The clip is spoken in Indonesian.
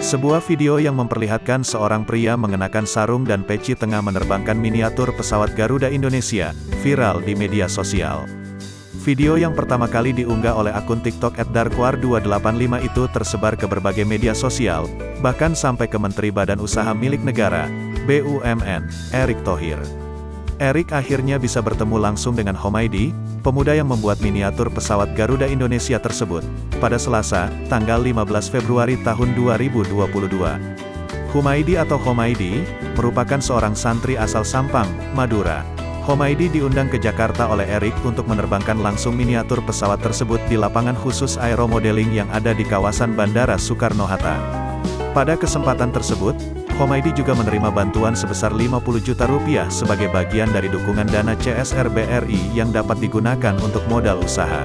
Sebuah video yang memperlihatkan seorang pria mengenakan sarung dan peci tengah menerbangkan miniatur pesawat Garuda Indonesia, viral di media sosial. Video yang pertama kali diunggah oleh akun TikTok @darkwar285 itu tersebar ke berbagai media sosial, bahkan sampai ke Menteri Badan Usaha Milik Negara, BUMN, Erick Thohir. Erick akhirnya bisa bertemu langsung dengan Homaidi, pemuda yang membuat miniatur pesawat Garuda Indonesia tersebut, pada Selasa, tanggal 15 Februari tahun 2022. Humaidi atau Homaidi, merupakan seorang santri asal Sampang, Madura. Homaidi diundang ke Jakarta oleh Erick untuk menerbangkan langsung miniatur pesawat tersebut di lapangan khusus aeromodeling yang ada di kawasan Bandara Soekarno-Hatta. Pada kesempatan tersebut, Homaidi juga menerima bantuan sebesar 50 juta rupiah sebagai bagian dari dukungan dana CSR BRI yang dapat digunakan untuk modal usaha.